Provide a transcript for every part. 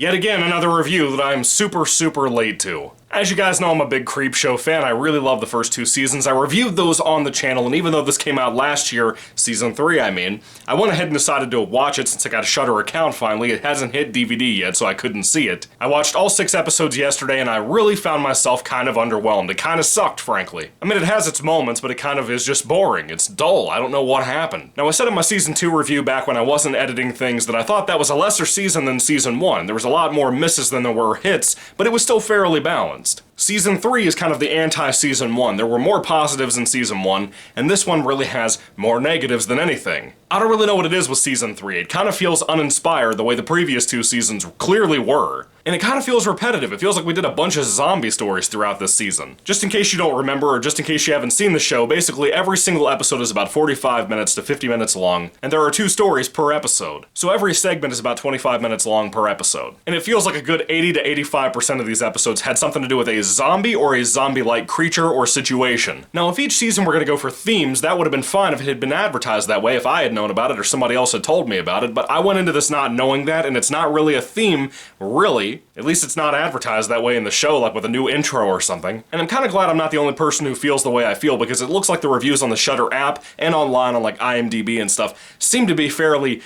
Yet again, another review that I'm super late to. As you guys know, I'm a big Creepshow fan. I really love the first 2 seasons. I reviewed those on the channel, and even though this came out last year, season 3 I mean, I went ahead and decided to watch it since I got a Shudder account finally. It hasn't hit DVD yet, so I couldn't see it. I watched all 6 episodes yesterday, and I really found myself kind of underwhelmed. It kind of sucked, frankly. I mean, it has its moments, but it kind of is just boring. It's dull. I don't know what happened. Now, I said in my season 2 review back when I wasn't editing things that I thought that was a lesser season than season 1. There was a lot more misses than there were hits, but it was still fairly balanced. Season 3 is kind of the anti-Season 1. There were more positives in Season 1, and this one really has more negatives than anything. I don't really know what it is with Season 3. It kind of feels uninspired the way the previous 2 seasons clearly were. And it kind of feels repetitive. It feels like we did a bunch of zombie stories throughout this season. Just in case you don't remember, or just in case you haven't seen the show, basically every single episode is about 45 minutes to 50 minutes long, and there are 2 stories per episode. So every segment is about 25 minutes long per episode. And it feels like a good 80 to 85% of these episodes had something to do with a zombie or a zombie-like creature or situation. Now, if each season we're gonna go for themes, that would have been fine if it had been advertised that way, if I had known about it or somebody else had told me about it, but I went into this not knowing that, and it's not really a theme, really. At least it's not advertised that way in the show, like with a new intro or something. And I'm kind of glad I'm not the only person who feels the way I feel, because it looks like the reviews on the Shudder app and online on like IMDb and stuff seem to be fairly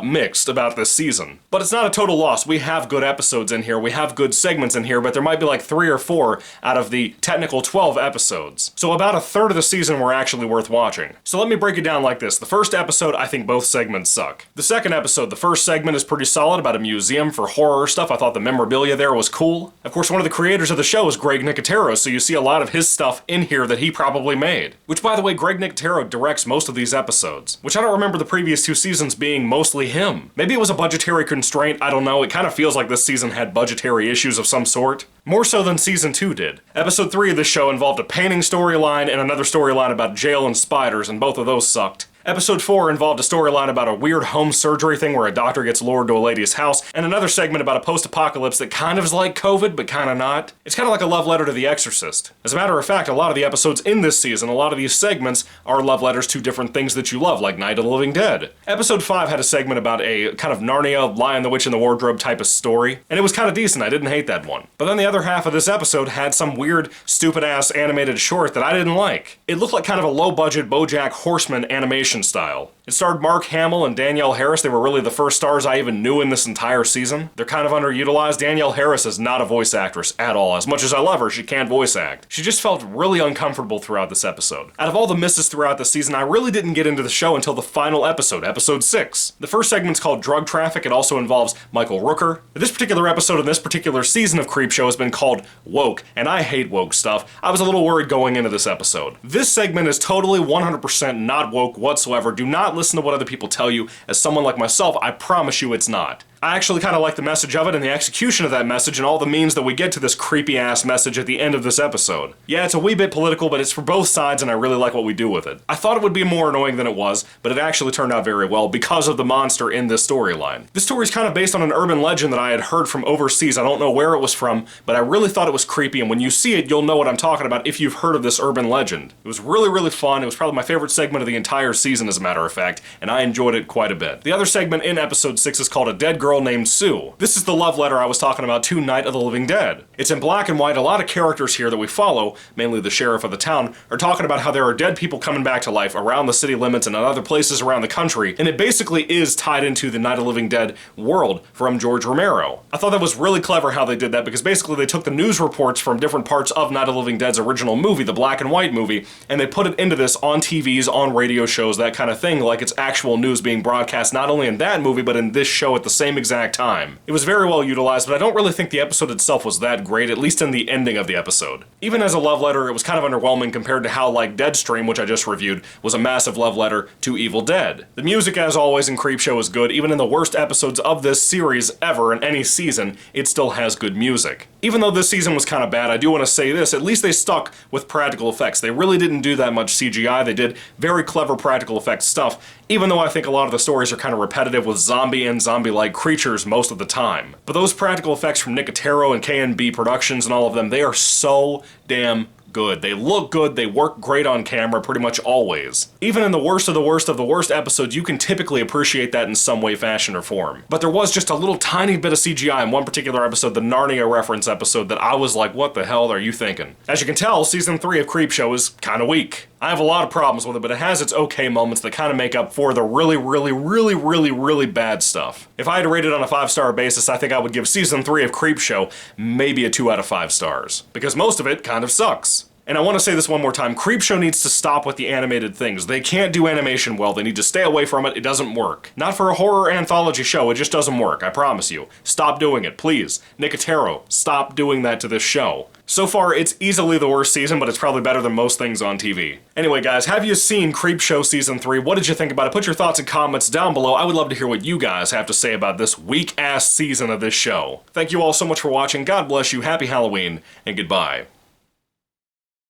mixed about this season. But it's not a total loss. We have good episodes in here, we have good segments in here, but there might be like 3 or 4 out of the technical 12 episodes. So about a third of the season were actually worth watching. So let me break it down like this. The first episode, I think both segments suck. The second episode, the first segment is pretty solid, about a museum for horror stuff. I thought the memorabilia there was cool. Of course, one of the creators of the show is Greg Nicotero, so you see a lot of his stuff in here that he probably made. Which, by the way, Greg Nicotero directs most of these episodes, which I don't remember the previous 2 seasons being mostly him. Maybe it was a budgetary constraint, I don't know. It kind of feels like this season had budgetary issues of some sort. More so than season 2 did. Episode 3 of this show involved a painting storyline and another storyline about jail and spiders, and both of those sucked. Episode 4 involved a storyline about a weird home surgery thing where a doctor gets lured to a lady's house, and another segment about a post-apocalypse that kind of is like COVID, but kind of not. It's kind of like a love letter to The Exorcist. As a matter of fact, a lot of the episodes in this season, a lot of these segments, are love letters to different things that you love, like Night of the Living Dead. Episode 5 had a segment about a kind of Narnia, Lion the Witch in the Wardrobe type of story, and it was kind of decent. I didn't hate that one. But then the other half of this episode had some weird, stupid-ass animated short that I didn't like. It looked like kind of a low-budget BoJack Horseman animation style. It starred Mark Hamill and Danielle Harris. They were really the first stars I even knew in this entire season. They're kind of underutilized. Danielle Harris is not a voice actress at all. As much as I love her, she can't voice act. She just felt really uncomfortable throughout this episode. Out of all the misses throughout the season, I really didn't get into the show until the final episode, episode 6. The first segment's called Drug Traffic. It also involves Michael Rooker. This particular episode in this particular season of Creepshow has been called Woke, and I hate woke stuff. I was a little worried going into this episode. This segment is totally 100% not woke whatsoever. Do not listen to what other people tell you. As someone like myself, I promise you it's not. I actually kind of like the message of it and the execution of that message and all the means that we get to this creepy-ass message at the end of this episode. Yeah, it's a wee bit political, but it's for both sides and I really like what we do with it. I thought it would be more annoying than it was, but it actually turned out very well because of the monster in this storyline. This story is kind of based on an urban legend that I had heard from overseas. I don't know where it was from, but I really thought it was creepy, and when you see it, you'll know what I'm talking about if you've heard of this urban legend. It was really fun. It was probably my favorite segment of the entire season, as a matter of fact, and I enjoyed it quite a bit. The other segment in episode 6 is called A Dead Girl Named Sue. This is the love letter I was talking about to Night of the Living Dead. It's in black and white. A lot of characters here that we follow, mainly the sheriff of the town, are talking about how there are dead people coming back to life around the city limits and in other places around the country, and it basically is tied into the Night of the Living Dead world from George Romero. I thought that was really clever how they did that, because basically they took the news reports from different parts of Night of the Living Dead's original movie, the black and white movie, and they put it into this on TVs, on radio shows, that kind of thing, like it's actual news being broadcast not only in that movie, but in this show at the same exact time. It was very well utilized, but I don't really think the episode itself was that great, at least in the ending of the episode. Even as a love letter, it was kind of underwhelming compared to how, like, Deadstream, which I just reviewed, was a massive love letter to Evil Dead. The music, as always, in Creepshow is good. Even in the worst episodes of this series ever in any season, it still has good music. Even though this season was kind of bad, I do want to say this, at least they stuck with practical effects. They really didn't do that much CGI. They did very clever practical effects stuff, even though I think a lot of the stories are kind of repetitive with zombie and zombie-like creatures most of the time. But those practical effects from Nicotero and K&B Productions and all of them, they are so damn good. They look good, they work great on camera pretty much always. Even in the worst of the worst of the worst episodes, you can typically appreciate that in some way, fashion, or form. But there was just a little tiny bit of CGI in one particular episode, the Narnia reference episode, that I was like, what the hell are you thinking? As you can tell, season 3 of Creepshow is kinda weak. I have a lot of problems with it, but it has its okay moments that kind of make up for the really bad stuff. If I had to rate it on a 5-star basis, I think I would give season 3 of Creepshow maybe a 2 out of 5 stars. Because most of it kind of sucks. And I want to say this one more time, Creepshow needs to stop with the animated things. They can't do animation well, they need to stay away from it, it doesn't work. Not for a horror anthology show, it just doesn't work, I promise you. Stop doing it, please. Nicotero, stop doing that to this show. So far, it's easily the worst season, but it's probably better than most things on TV. Anyway, guys, have you seen Creepshow Season 3? What did you think about it? Put your thoughts and comments down below. I would love to hear what you guys have to say about this weak-ass season of this show. Thank you all so much for watching, God bless you, happy Halloween, and goodbye.